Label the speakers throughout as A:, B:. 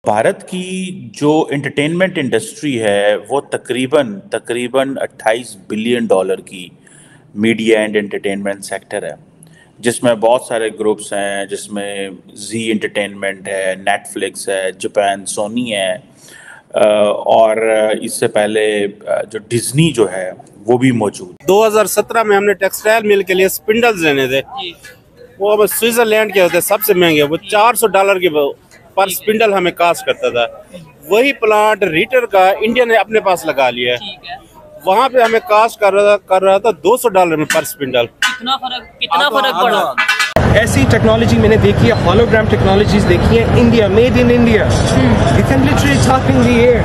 A: भारत की जो entertainment industry है वो तकरीबन तकरीबन 28 बिलियन डॉलर की मीडिया एंड एंटरटेनमेंट सेक्टर है, जिसमें बहुत सारे ग्रुप्स हैं, जिसमें जी एंटरटेनमेंट है, नेटफ्लिक्स है, जापान सोनी है, और इससे पहले जो डिज्नी जो है वो भी मौजूद।
B: 2017 में हमने टेक्सटाइल मिल के लिए स्पिंडल्स लेने थे, वो अब स्विट्जरलैंड के होते सबसे महंगे, वो $400 के पर स्पिंडल हमें कास्ट करता था। वही प्लांट रीटर का इंडिया ने अपने पास लगा लिया है, वहाँ पे हमें कास्ट कर रहा था $200 में पर स्पिंडल।
C: कितना फर्क पड़ा।
D: ऐसी टेक्नोलॉजी मैंने देखी है, होलोग्राम टेक्नोलॉजीज देखी है, India, made in India. You can literally talk in the air,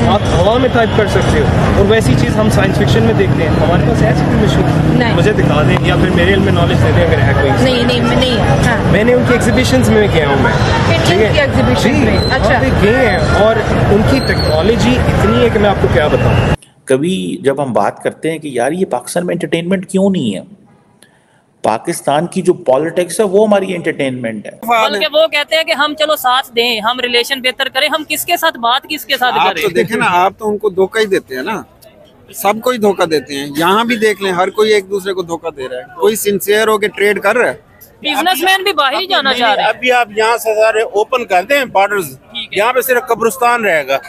D: आप हवा में टाइप कर सकते हो। और वैसी चीज़ हम साइंस फिक्शन में देखते हैं। हमारे पास ऐसी कोई मशीन मुझे दिखा दें, या फिर मेरे में नॉलेज दे दें अगर है कोई।
C: नहीं है। हाँ।
D: मैंने उनकी एग्जीबिशंस में गया हूँ, मैं
C: एग्जीबिशन में। अच्छा,
D: गए हैं और उनकी टेक्नोलॉजी इतनी है कि मैं आपको क्या बताऊँ।
A: कभी जब हम बात करते हैं कि यार ये पाकिस्तान में एंटरटेनमेंट क्यों नहीं है, पाकिस्तान की जो पॉलिटिक्स है वो हमारी एंटरटेनमेंट है।
C: बल्कि वो कहते हैं कि हम चलो साथ दें, हम रिलेशन बेहतर करें, हम किसके साथ बात किसके साथ करें।
B: तो देखें ना, आप तो उनको धोखा ही देते हैं ना, सबको ही धोखा देते हैं। यहाँ भी देख लें, हर कोई एक दूसरे को धोखा दे रहा है। कोई सिंसियर होके ट्रेड कर रहा है,
C: बिजनेसमैन भी बाहर ही जाना चाह रहे हैं।
B: अभी आप यहाँ से सारे ओपन कर दें बॉर्डर्स, यहाँ पे सिर्फ कब्रिस्तान रहेगा।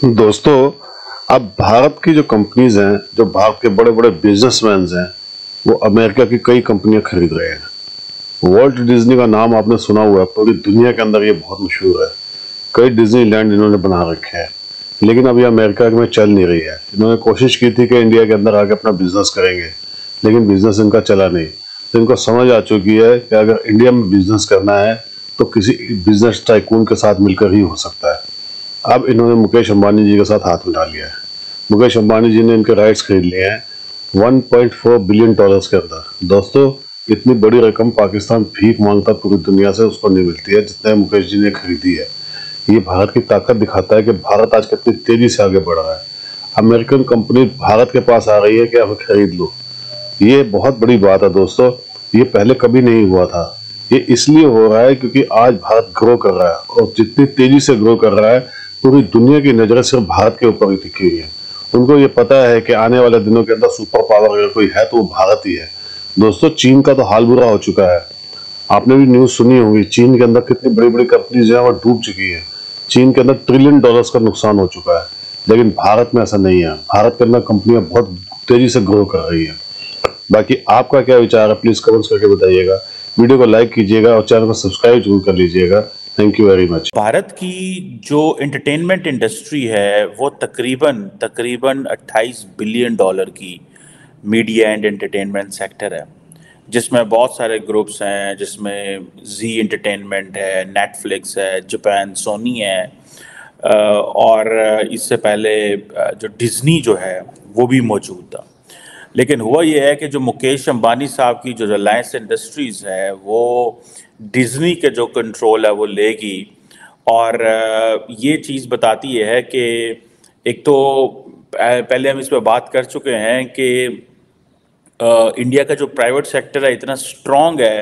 E: दोस्तों, अब भारत की जो कंपनीज हैं, जो भारत के बड़े बड़े बिजनेसमैन हैं, वो अमेरिका की कई कंपनियां खरीद रहे हैं। वॉल्ट डिज्नी का नाम आपने सुना हुआ है, पूरी दुनिया के अंदर ये बहुत मशहूर है। कई डिज्नीलैंड इन्होंने बना रखे हैं, लेकिन अभी अमेरिका में चल नहीं रही है। इन्होंने कोशिश की थी कि इंडिया के अंदर आके अपना बिजनेस करेंगे, लेकिन बिजनेस इनका चला नहीं। तो इनको समझ आ चुकी है कि अगर इंडिया में बिजनेस करना है तो किसी बिजनेस टाइकून के साथ मिलकर ही हो सकता है। अब इन्होंने मुकेश अंबानी जी के साथ हाथ मिला लिया है। मुकेश अंबानी जी ने इनके राइट्स खरीद लिए हैं $1.4 बिलियन के अंदर। दोस्तों, इतनी बड़ी रकम पाकिस्तान भीख मांगता पूरी दुनिया से, उसको नहीं मिलती है जितने मुकेश जी ने खरीदी है। ये भारत की ताकत दिखाता है कि भारत आज कितनी तेजी से आगे बढ़ रहा है। अमेरिकन कंपनी भारत के पास आ रही है कि अब खरीद लो, ये बहुत बड़ी बात है दोस्तों। ये पहले कभी नहीं हुआ था। ये इसलिए हो रहा है क्योंकि आज भारत ग्रो कर रहा है, और जितनी तेजी से ग्रो कर रहा है पूरी दुनिया की नजरें सिर्फ भारत के ऊपर ही टिकी हुई है। उनको ये पता है कि आने वाले दिनों के अंदर सुपर पावर अगर कोई है तो वो भारत ही है। दोस्तों, चीन का तो हाल बुरा हो चुका है। आपने भी न्यूज सुनी होगी, चीन के अंदर कितनी बड़ी बड़ी कंपनीज हैं वो डूब चुकी है। चीन के अंदर $1 ट्रिलियन का नुकसान हो चुका है, लेकिन भारत में ऐसा नहीं है। भारत के अंदर कंपनियां बहुत तेजी से ग्रो कर रही है। बाकी आपका क्या विचार है, प्लीज कमेंट्स करके बताइएगा। वीडियो को लाइक कीजिएगा और चैनल को सब्सक्राइब जरूर कर लीजिएगा। Thank you very much.
A: Bharat की जो एंटरटेनमेंट इंडस्ट्री है वो तकरीबन तकरीबन 28 बिलियन डॉलर की मीडिया एंड एंटरटेनमेंट सेक्टर है, जिसमें बहुत सारे ग्रुप्स हैं, जिसमें जी एंटरटेनमेंट है, नेटफ्लिक्स है, जापान सोनी है, और इससे पहले जो डिज्नी जो है वो भी मौजूद था। लेकिन हुआ ये है कि जो मुकेश अंबानी साहब की जो रिलायंस इंडस्ट्रीज़ है वो डिज्नी के जो कंट्रोल है वो लेगी। और ये चीज़ बताती है कि एक तो पहले हम इस पर बात कर चुके हैं कि इंडिया का जो प्राइवेट सेक्टर है इतना स्ट्रॉन्ग है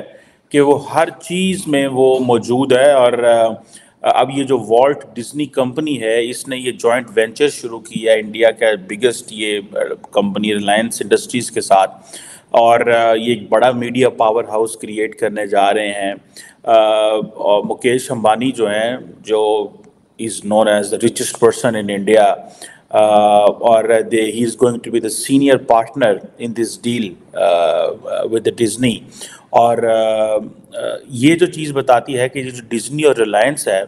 A: कि वो हर चीज़ में वो मौजूद है। और अब ये जो वॉल्ट डिज्नी कंपनी है, इसने ये जॉइंट वेंचर शुरू किया है इंडिया का बिगेस्ट ये कंपनी रिलायंस इंडस्ट्रीज़ के साथ, और ये एक बड़ा मीडिया पावर हाउस क्रिएट करने जा रहे हैं। और मुकेश अंबानी जो हैं, जो is known as the richest person in India, और he is going to be the senior partner in this deal with Disney. और ये जो चीज़ बताती है कि जो डिज्नी और रिलायंस है,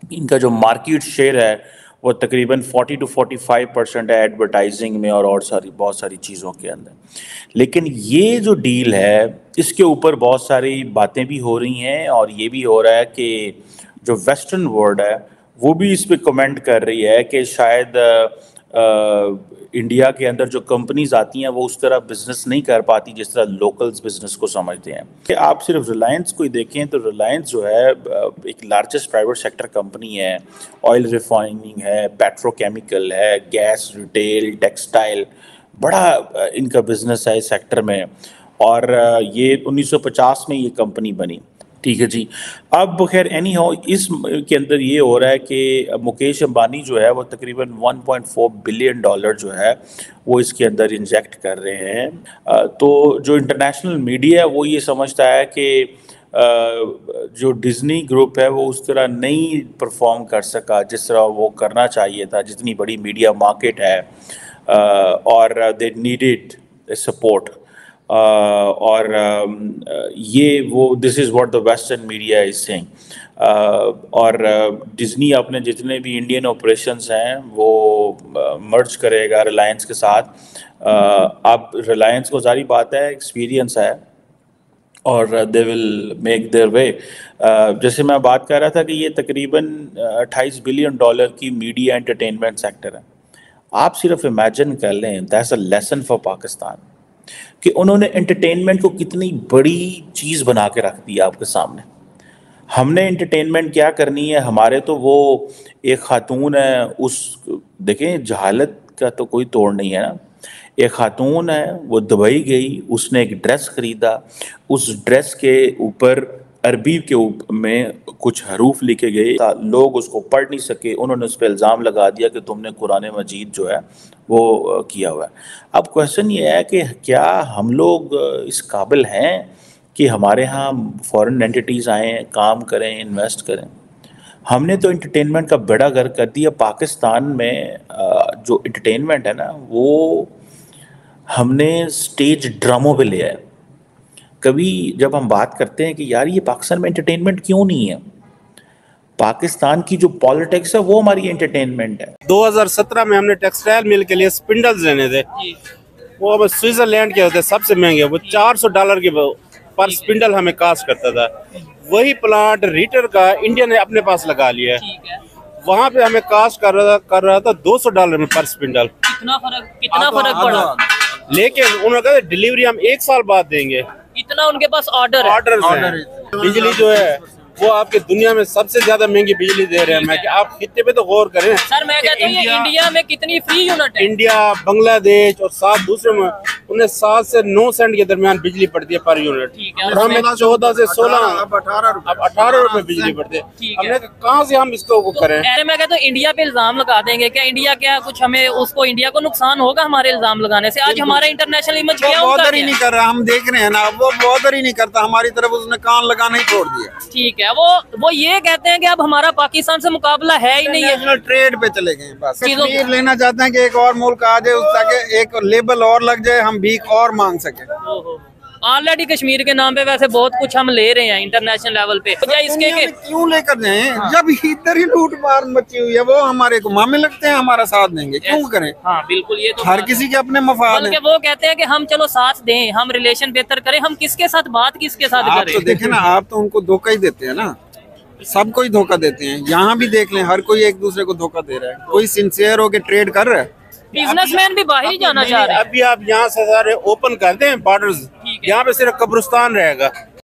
A: इनका जो मार्केट शेयर है वो तकरीबन 40 to 45% है एडवर्टाइजिंग में और सारी बहुत सारी चीज़ों के अंदर। लेकिन ये जो डील है, इसके ऊपर बहुत सारी बातें भी हो रही हैं, और ये भी हो रहा है कि जो वेस्टर्न वर्ल्ड है वो भी इस पर कमेंट कर रही है कि शायद इंडिया के अंदर जो कंपनीज आती हैं वो उस तरह बिजनेस नहीं कर पाती जिस तरह लोकल्स बिजनेस को समझते हैं। कि आप सिर्फ रिलायंस को ही देखें तो रिलायंस जो है एक लार्जेस्ट प्राइवेट सेक्टर कंपनी है। ऑयल रिफाइनिंग है, पेट्रोकेमिकल है, गैस, रिटेल, टेक्सटाइल, बड़ा इनका बिजनेस है इस सेक्टर में। और ये 1950 में ये कंपनी बनी, ठीक है जी। अब खैर एनी हाउ इस के अंदर ये हो रहा है कि मुकेश अंबानी जो है वो तकरीबन 1.4 बिलियन डॉलर जो है वो इसके अंदर इंजेक्ट कर रहे हैं। तो जो इंटरनेशनल मीडिया है वो ये समझता है कि जो डिज्नी ग्रुप है वो उस तरह नहीं परफॉर्म कर सका जिस तरह वो करना चाहिए था, जितनी बड़ी मीडिया मार्केट है, और दे नीडेड सपोर्ट। और ये वो this is what the western media is saying. और डिज्नी अपने जितने भी इंडियन ऑपरेशंस हैं वो मर्ज करेगा रिलायंस के साथ। अब रिलायंस को सारी बात है, एक्सपीरियंस है और they will make their way. जैसे मैं बात कर रहा था कि ये तकरीबन 28 बिलियन डॉलर की मीडिया एंटरटेनमेंट सेक्टर है। आप सिर्फ इमेजिन कर लें, that's a lesson for Pakistan कि उन्होंने एंटरटेनमेंट को कितनी बड़ी चीज़ बना के रख दी आपके सामने। हमने एंटरटेनमेंट क्या करनी है, हमारे तो वो एक खातून है, उस देखें जहालत का तो कोई तोड़ नहीं है ना। एक खातून है वो दुबई गई, उसने एक ड्रेस ख़रीदा, उस ड्रेस के ऊपर अरबी के में कुछ हरूफ लिखे गए, लोग उसको पढ़ नहीं सके, उन्होंने उस पर इल्ज़ाम लगा दिया कि तुमने कुरान मजीद जो है वो किया हुआ है। अब क्वेश्चन ये है कि क्या हम लोग इस काबिल हैं कि हमारे यहाँ फॉरेन एंटिटीज़ आएँ, काम करें, इन्वेस्ट करें? हमने तो एंटरटेनमेंट का बेड़ा गर्क कर दिया। पाकिस्तान में जो एंटरटेनमेंट है ना वो हमने स्टेज ड्रामों पे लिया है। कभी जब हम बात करते हैं कि यार ये पाकिस्तान में एंटरटेनमेंट क्यों नहीं है, पाकिस्तान की जो पॉलिटिक्स है वो हमारी एंटरटेनमेंट है।
B: 2017 में हमने टेक्सटाइल मिल के लिए स्पिंडल्स लेने थे, वो अब स्विट्जरलैंड के होते सबसे महंगे, वो $400 के पर स्पिंडल हमें कास्ट करता था। वही प्लांट रीटर का इंडिया ने अपने पास लगा लिया है, वहाँ पे हमें कास्ट कर रहा था $200 में पर स्पिंडल।
C: कितना फर्क पड़ा?
B: लेकिन उन्होंने कहा डिलीवरी हम 1 साल बाद देंगे।
C: इतना उनके पास ऑर्डर
B: है। बिजली जो है वो आपके दुनिया में सबसे ज्यादा महंगी बिजली दे रहे हैं। मैं कि आप खित्ते पे तो गौर करें
C: सर। मैं कहता हूँ इंडिया में कितनी फ्री यूनिट है?
B: इंडिया, बांग्लादेश और 7 दूसरे में उन्हें 7 से 9 सेंट के दरमियान बिजली पड़ती है पर यूनिट, और हमें 14 से 16 अब 18 रुपए बिजली पड़ती है। हमने कहाँ से हम इसको करें?
C: मैं कहता हूँ इंडिया पे इल्जाम लगा देंगे क्या? इंडिया क्या कुछ हमें उसको इंडिया को नुकसान होगा हमारे इल्जाम लगाने से? आज हमारा इंटरनेशनल इमेज क्या
F: बॉदर ही नहीं कर रहा, हम देख रहे हैं ना, वो बॉदर ही नहीं करता हमारी तरफ, उसने कान लगाना ही छोड़ दिया।
C: ठीक है, वो ये कहते हैं कि अब हमारा पाकिस्तान से मुकाबला है ही नहीं है,
F: ट्रेड पे चले गए बस। कश्मीर लेना चाहते हैं कि एक और मुल्क आ जाए, ताकि एक लेबल और लग जाए, हम भीख और मांग सके।
C: ऑलरेडी कश्मीर के नाम पे वैसे बहुत कुछ हम ले रहे हैं इंटरनेशनल लेवल पे। क्या इसके के
F: क्यों लेकर जाए? जब इधर ही लूट मार मची हुई है, वो हमारे को मामे लगते हैं, हमारा साथ देंगे, क्यों करें?
C: हाँ बिल्कुल, ये तो
F: हर किसी के अपने मफाद हैं।
C: वो कहते हैं कि हम चलो साथ दें, हम रिलेशन बेहतर करें, हम किसके साथ बात किसके साथ करें?
F: तो देखें ना, आप तो उनको धोखा ही देते हैं ना, सबको ही धोखा देते हैं। यहाँ भी देख लें, हर कोई एक दूसरे को धोखा दे रहा है। कोई सिंसियर होके ट्रेड कर रहा है?
C: बिजनेसमैन भी बाहर ही जाना चाह रहे हैं।
B: अभी आप यहाँ से सारे ओपन कर दें बॉर्डर्स, यहाँ पे सिर्फ कब्रिस्तान रहेगा।